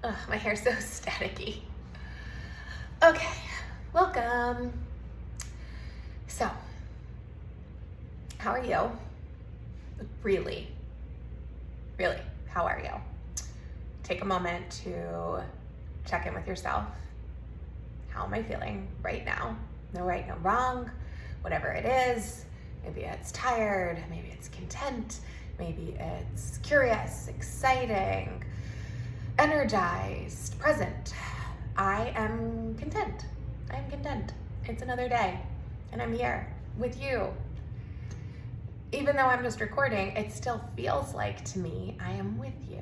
Ugh, my hair's so staticky. Okay, welcome. So, how are you? Really, how are you? Take a moment to check in with yourself. How am I feeling right now? No right, no wrong, whatever it is. Maybe it's tired, maybe it's content, maybe it's curious, exciting, energized, present. I am content. I am content. It's another day and I'm here with you. Even though I'm just recording, it still feels like to me I am with you.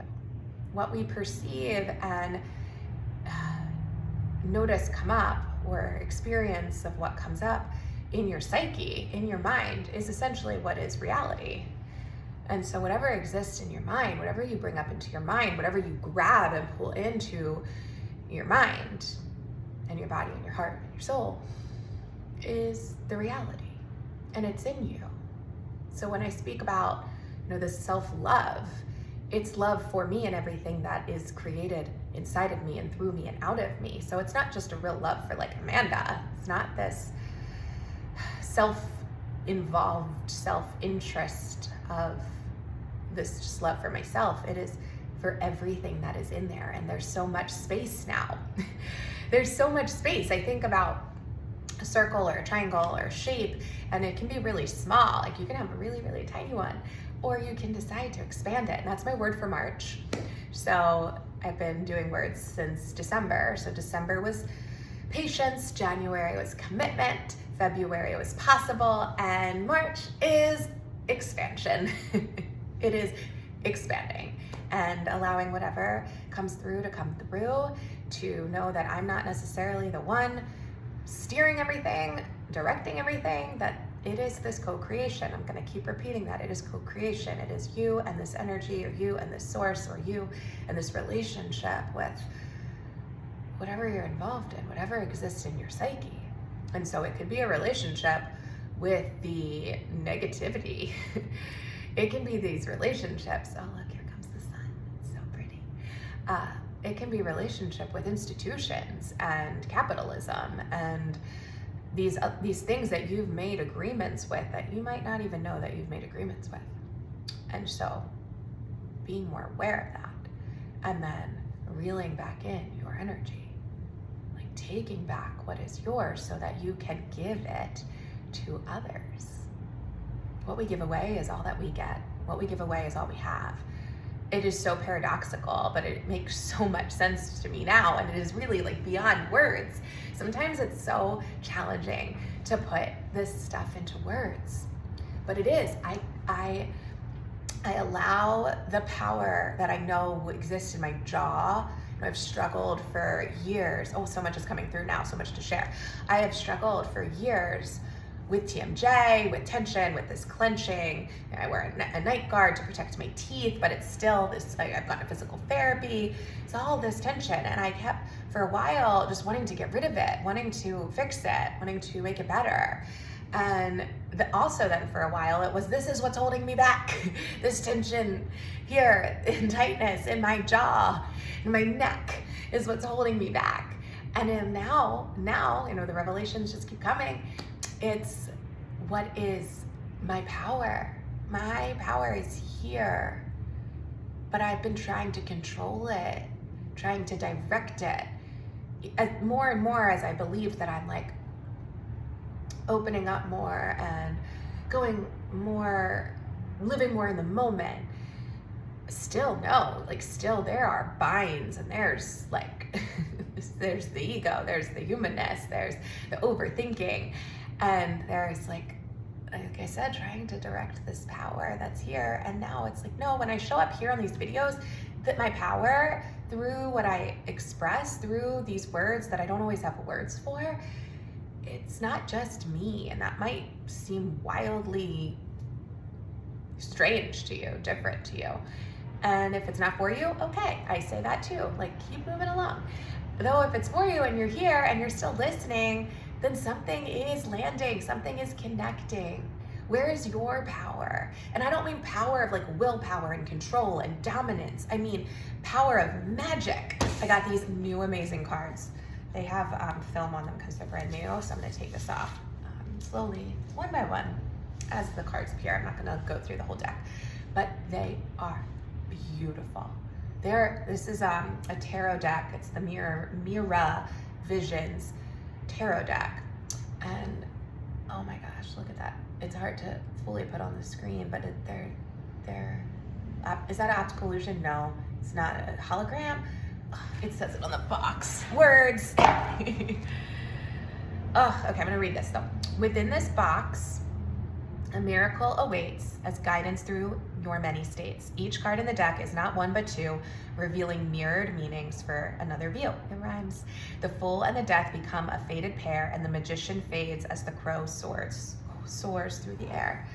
What we perceive and notice come up, or experience of what comes up in your psyche, in your mind, is essentially what is reality. And so whatever exists in your mind, whatever you bring up into your mind, whatever you grab and pull into your mind and your body and your heart and your soul, is the reality, and it's in you. So when I speak about, this self-love, it's love for me and everything that is created inside of me and through me and out of me. So it's not just a real love for like Amanda. It's not this self-involved self-interest of this just love for myself. It is for everything that is in there. And there's so much space now. There's so much space. I think about a circle or a triangle or a shape, and it can be really small. Like you can have a really, really tiny one, or you can decide to expand it. And that's my word for March. So I've been doing words since December. So December was patience, January was commitment, February was possible, and March is expansion. It is expanding and allowing whatever comes through to come through, to know that I'm not necessarily the one steering everything, directing everything, that it is this co-creation. I'm going to keep repeating that. It is co-creation. It is you and this energy, or you and this source, or you and this relationship with whatever you're involved in, whatever exists in your psyche. And so it could be a relationship with the negativity. It can be these relationships. Oh, look, here comes the sun. It's so pretty. It can be relationship with institutions and capitalism and these things that you've made agreements with that you might not even know that you've made agreements with. And so being more aware of that, and then reeling back in your energy, like taking back what is yours so that you can give it to others. What we give away is all that we get. What we give away is all we have. It is so paradoxical, but it makes so much sense to me now, and it is really like beyond words. Sometimes it's so challenging to put this stuff into words, but it is. I allow the power that I know exists in my jaw. I've struggled for years. Oh, so much is coming through now, so much to share. I have struggled for years with TMJ, with tension, with this clenching. I wear a night guard to protect my teeth, but it's still this, I've gotten physical therapy. It's all this tension. And I kept, for a while, just wanting to get rid of it, wanting to fix it, wanting to make it better. And also then for a while, it was, this is what's holding me back. This tension here, in tightness, in my jaw, in my neck, is what's holding me back. And then now, the revelations just keep coming. It's what is my power. My power is here, but I've been trying to control it, trying to direct it. More and more as I believe that I'm like opening up more and going more, living more in the moment. Still there are binds, and there's like, there's the ego, there's the humanness, there's the overthinking. And there's like I said, trying to direct this power that's here. And now it's like, no, when I show up here on these videos, that my power through what I express, through these words that I don't always have words for, it's not just me. And that might seem wildly strange to you, different to you. And if it's not for you, okay, I say that too. Like, keep moving along. Though if it's for you and you're here and you're still listening, then something is landing, something is connecting. Where is your power? And I don't mean power of like willpower and control and dominance. I mean power of magic. I got these new amazing cards. They have film on them because they're brand new, so I'm gonna take this off slowly, one by one, as the cards appear. I'm not gonna go through the whole deck, but they are beautiful. This is a tarot deck. It's the Mira Visions tarot deck. And oh my gosh, look at that. It's hard to fully put on the screen, but is that an optical illusion? No, it's not a hologram. It says it on the box. Words. Oh, okay, I'm gonna read this though. Within this box, a miracle awaits as guidance through your many states. Each card in the deck is not one but two, revealing mirrored meanings for another view. It rhymes. The Fool and the Death become a fated pair, and the Magician fades as the Crow soars through the air.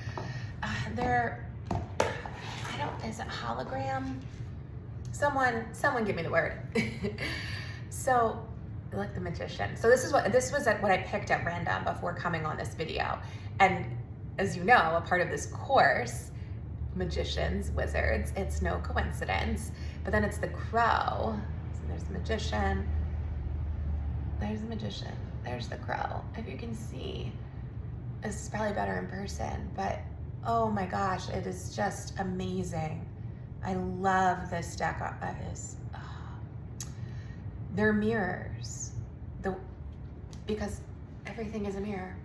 Is it hologram? Someone give me the word. So, like the Magician. So this was what I picked at random before coming on this video. And as you know, a part of this course, magicians, wizards, it's no coincidence. But then it's the Crow. So there's the Magician. There's the Magician. There's the Crow. If you can see, this is probably better in person, but oh my gosh, it is just amazing. I love this deck. They're mirrors. Because everything is a mirror.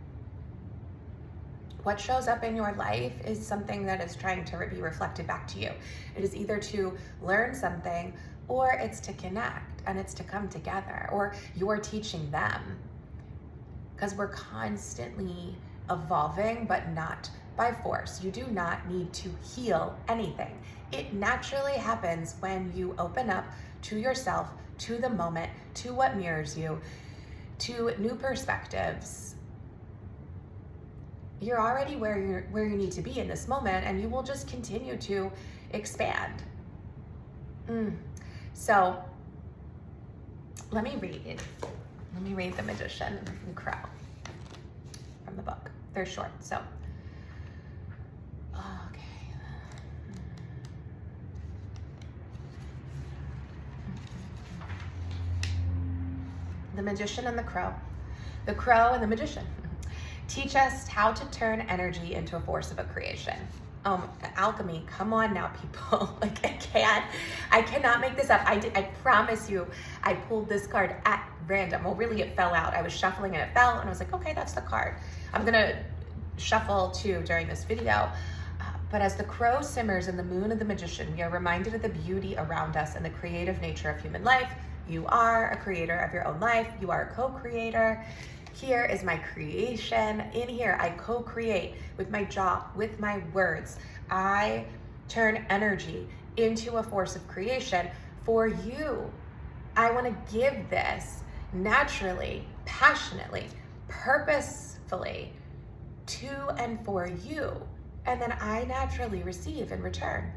What shows up in your life is something that is trying to be reflected back to you. It is either to learn something, or it's to connect, and it's to come together, or you're teaching them. Because we're constantly evolving, but not by force. You do not need to heal anything. It naturally happens when you open up to yourself, to the moment, to what mirrors you, to new perspectives. You're already where you need to be in this moment, and you will just continue to expand. So let me read The Magician and Crow from the book. They're short, so okay. The Magician and the Crow. The Crow and the Magician. Teach us how to turn energy into a force of a creation. Alchemy, come on now, people. Like, I cannot make this up. I promise you, I pulled this card at random. Well, really, it fell out. I was shuffling and it fell, and I was like, okay, that's the card. I'm gonna shuffle too during this video. But as the crow simmers in the moon of the magician, we are reminded of the beauty around us and the creative nature of human life. You are a creator of your own life. You are a co-creator. Here is my creation. In here, I co-create with my jaw, with my words. I turn energy into a force of creation for you. I want to give this naturally, passionately, purposefully to and for you. And then I naturally receive in return.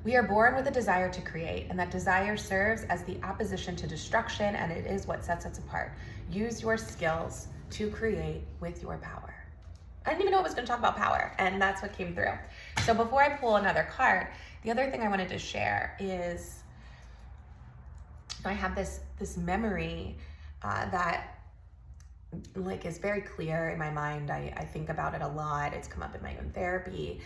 We are born with a desire to create, and that desire serves as the opposition to destruction, and it is what sets us apart. Use your skills to create with your power. I didn't even know I was going to talk about power, and that's what came through. So before I pull another card, the other thing I wanted to share is I have this memory that like is very clear in my mind. I think about it a lot. It's come up in my own therapy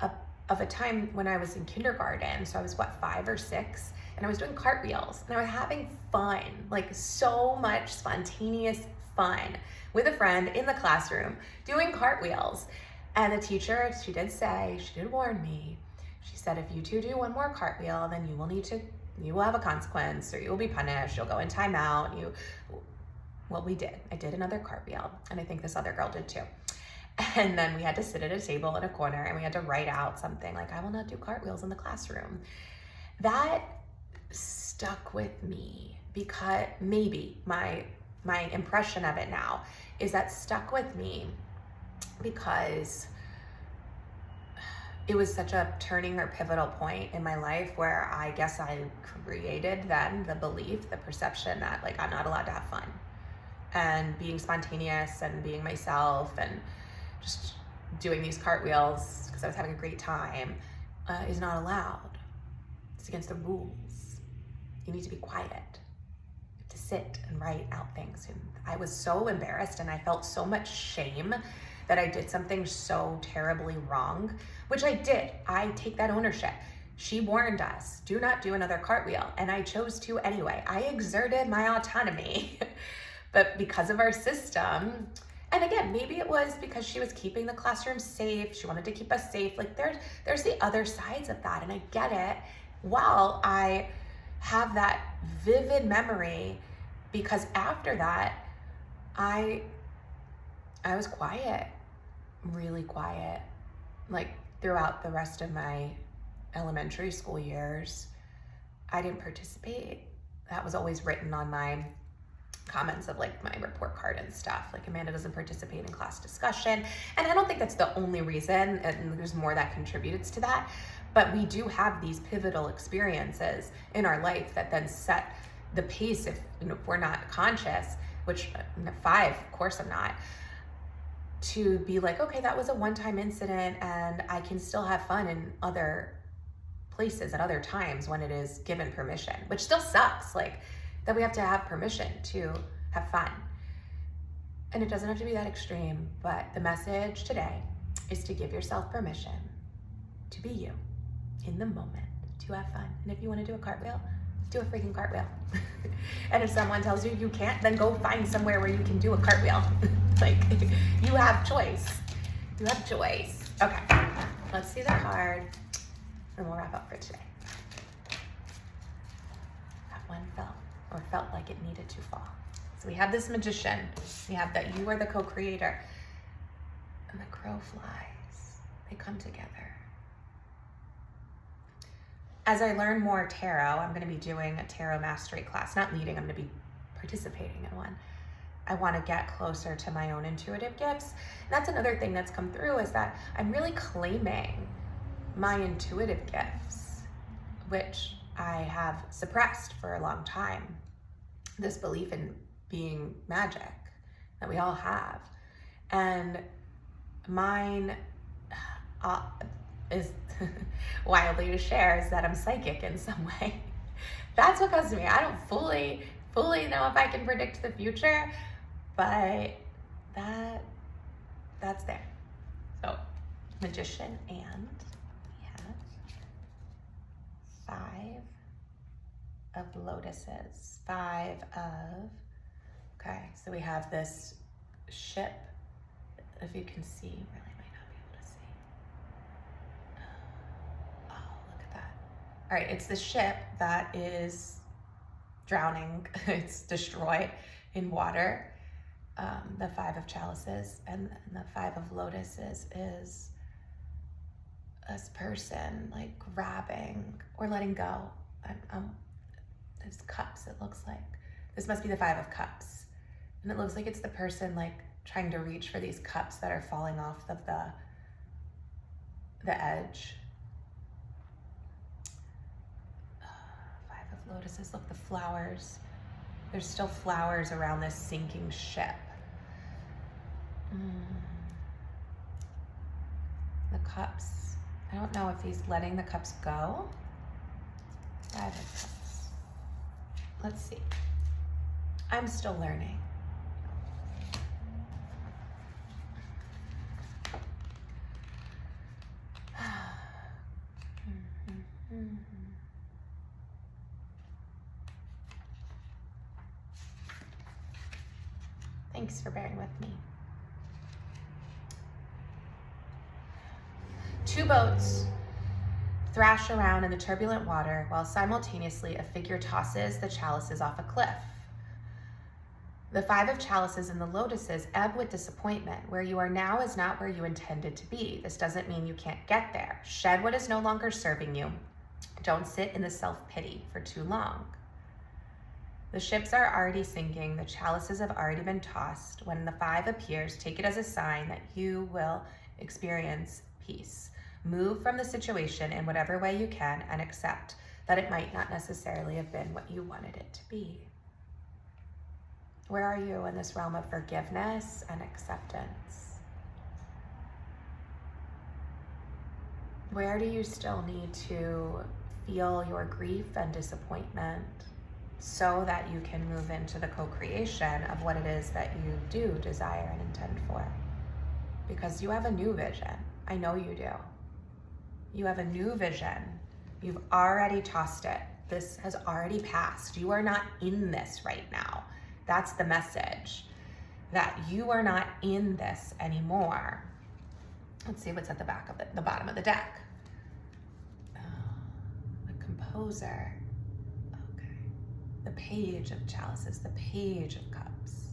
of a time when I was in kindergarten. So I was 5 or 6, and I was doing cartwheels, and I was having fun, like so much spontaneous fun with a friend in the classroom doing cartwheels. And the teacher, she did warn me. She said, if you two do one more cartwheel, then you will have a consequence, or you will be punished. You'll go in timeout. Well, we did. I did another cartwheel, and I think this other girl did too. And then we had to sit at a table in a corner, and we had to write out something like, I will not do cartwheels in the classroom. That stuck with me because maybe my impression of it now is that stuck with me because it was such a turning or pivotal point in my life where I guess I created then the belief, the perception that like I'm not allowed to have fun, and being spontaneous and being myself and just doing these cartwheels because I was having a great time is not allowed. It's against the rules. You need to be quiet, to sit and write out things. And I was so embarrassed and I felt so much shame that I did something so terribly wrong, which I did. I take that ownership. She warned us, do not do another cartwheel. And I chose to anyway. I exerted my autonomy. But because of our system, and again, maybe it was because she was keeping the classroom safe. She wanted to keep us safe. Like there's the other sides of that. And I get it. While I have that vivid memory, because after that, I was quiet, really quiet, like throughout the rest of my elementary school years. I didn't participate. That was always written on my comments of like my report card and stuff. Like, Amanda doesn't participate in class discussion. And I don't think that's the only reason, and there's more that contributes to that. But we do have these pivotal experiences in our life that then set the pace if we're not conscious, which 5, of course I'm not, to be like, okay, that was a one-time incident and I can still have fun in other places at other times when it is given permission, which still sucks, like that we have to have permission to have fun. And it doesn't have to be that extreme, but the message today is to give yourself permission to be you in the moment, to have fun. And if you want to do a cartwheel, do a freaking cartwheel. And if someone tells you you can't, then go find somewhere where you can do a cartwheel. Like, you have choice. You have choice. Okay, let's see the card and we'll wrap up for today. That one felt like it needed to fall. So we have this magician. We have that you are the co-creator. And the crow flies. They come together. As I learn more tarot, I'm going to be doing a tarot mastery class. Not leading, I'm going to be participating in one. I want to get closer to my own intuitive gifts. And that's another thing that's come through, is that I'm really claiming my intuitive gifts, which I have suppressed for a long time. This belief in being magic that we all have. And mine is wildly to share is that I'm psychic in some way. That's what comes to me. I don't fully know if I can predict the future, but that's there. So, magician, and we have 5 of lotuses. 5 of, okay, so we have this ship. If you can see, really might not be able to see. Oh, look at that. All right, it's the ship that is drowning. It's destroyed in water. The 5 of chalices, and the 5 of lotuses is this person like grabbing or letting go. There's cups, it looks like. This must be the 5 of cups. And it looks like it's the person like trying to reach for these cups that are falling off of the edge. 5 of lotuses, look, the flowers. There's still flowers around this sinking ship. The cups. I don't know if he's letting the cups go. 5 of cups. Let's see. I'm still learning. Thanks for bearing with me. 2 boats thrash around in the turbulent water while simultaneously a figure tosses the chalices off a cliff. The 5 of chalices and the lotuses ebb with disappointment. Where you are now is not where you intended to be. This doesn't mean you can't get there. Shed what is no longer serving you. Don't sit in the self-pity for too long. The ships are already sinking. The chalices have already been tossed. When the 5 appears, take it as a sign that you will experience peace. Move from the situation in whatever way you can and accept that it might not necessarily have been what you wanted it to be. Where are you in this realm of forgiveness and acceptance? Where do you still need to feel your grief and disappointment so that you can move into the co-creation of what it is that you do desire and intend for? Because you have a new vision. I know you do. You have a new vision. You've already tossed it. This has already passed. You are not in this right now. That's the message, that you are not in this anymore. Let's see what's at the back of it, the bottom of the deck. The composer. Okay. The page of chalices, the page of cups.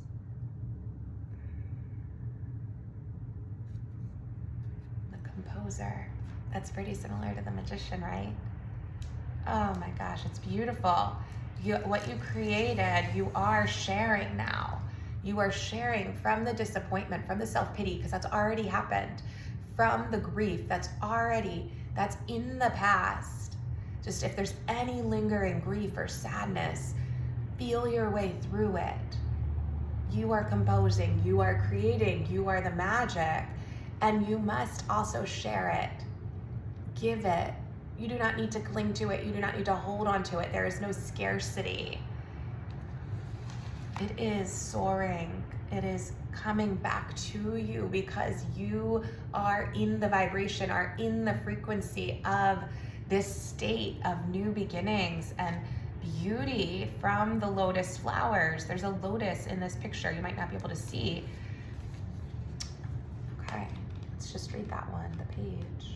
The composer. That's pretty similar to the magician, right? Oh my gosh, it's beautiful. What you created, you are sharing now. You are sharing from the disappointment, from the self-pity, because that's already happened, from the grief that's in the past. Just if there's any lingering grief or sadness, feel your way through it. You are composing, you are creating, you are the magic, and you must also share it. Give it. You do not need to cling to it. You do not need to hold on to it. There is no scarcity. It is soaring. It is coming back to you because you are in the vibration, are in the frequency of this state of new beginnings and beauty from the lotus flowers. There's a lotus in this picture. You might not be able to see. Okay, let's just read that one, the page.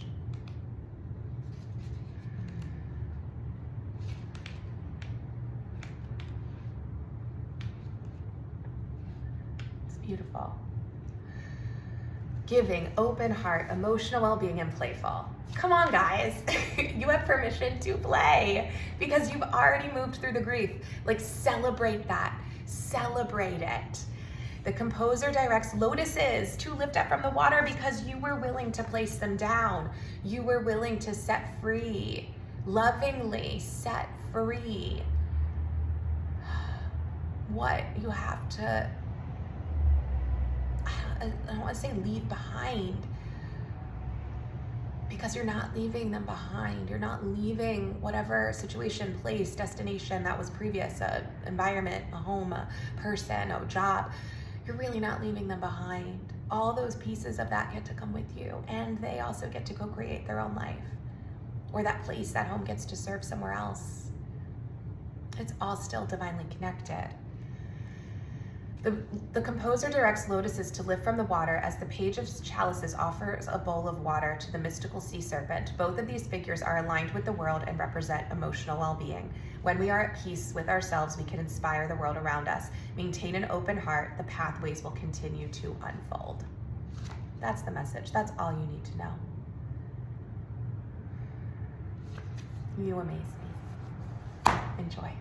Beautiful. Giving, open heart, emotional well-being, and playful. Come on, guys. You have permission to play because you've already moved through the grief. Like, celebrate that. Celebrate it. The composer directs lotuses to lift up from the water because you were willing to place them down. You were willing to set free, lovingly set free what you have to, I don't want to say leave behind, because you're not leaving them behind. You're not leaving whatever situation, place, destination that was previous, a environment, a home, a person, a job. You're really not leaving them behind. All those pieces of that get to come with you, and they also get to co-create their own life, or that place, that home gets to serve somewhere else. It's all still divinely connected. The composer directs lotuses to lift from the water as the page of chalices offers a bowl of water to the mystical sea serpent. Both of these figures are aligned with the world and represent emotional well-being. When we are at peace with ourselves, we can inspire the world around us. Maintain an open heart. The pathways will continue to unfold. That's the message. That's all you need to know. You amaze me. Enjoy.